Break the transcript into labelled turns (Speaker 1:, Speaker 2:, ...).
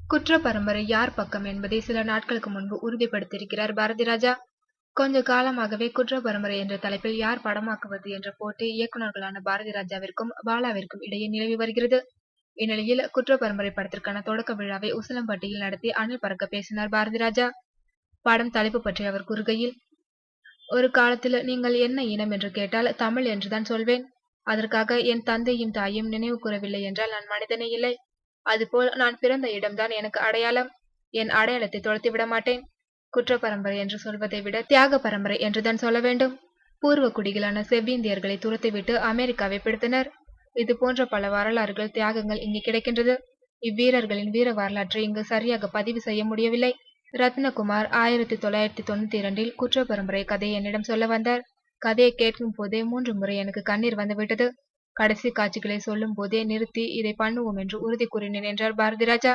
Speaker 1: குற்ற பரம்பரை யார் பக்கம் என்பதை சில நாட்களுக்கு முன்பு உறுதிப்படுத்தியிருக்கிறார் பாரதி ராஜா. கொஞ்ச காலமாகவே குற்ற பரம்பரை என்ற தலைப்பில் யார் படமாக்குவது என்ற போட்டி இயக்குநர்களான பாரதி ராஜாவிற்கும் பாலாவிற்கும் இடையே நிலவி வருகிறது. இந்நிலையில் குற்ற பரம்பரை படத்திற்கான தொடக்க விழாவை உசிலம்பட்டியில் நடத்தி அனல் பறக்க பேசினார் பாரதி ராஜா. படம் தலைப்பு பற்றி அவர் கூறுகையில், ஒரு காலத்தில் நீங்கள் என்ன இனம் என்று கேட்டால் தமிழ் என்றுதான் சொல்வேன். அதற்காக என் தந்தையும் தாயும் நினைவு கூறவில்லை என்றால் நான் மனிதனே இல்லை. அதுபோல் நான் பிறந்த இடம்தான் எனக்கு அடையாளம். என் அடையாளத்தை தொலைத்து விட மாட்டேன். குற்ற பரம்பரை என்று சொல்வதை விட தியாக பரம்பரை என்றுதான் சொல்ல வேண்டும். பூர்வ குடிகளான செவ்விந்தியர்களை துரத்திவிட்டு அமெரிக்காவை பிடித்தனர். இது போன்ற பல வரலாறுகள், தியாகங்கள் இங்கு கிடைக்கின்றது. இவ்வீரர்களின் வீர வரலாற்றை இங்கு சரியாக பதிவு செய்ய முடியவில்லை. ரத்னகுமார் 1992இல் குற்ற பரம்பரை கதையை என்னிடம் சொல்ல வந்தார். கதையை கேட்கும் போதே 3 முறை எனக்கு கண்ணீர் வந்துவிட்டது. கடைசி காட்சிகளை சொல்லும் போதே நிறுத்தி இதை பண்ணுவோம் என்று உறுதி கூறினேன் என்றார் பாரதி ராஜா.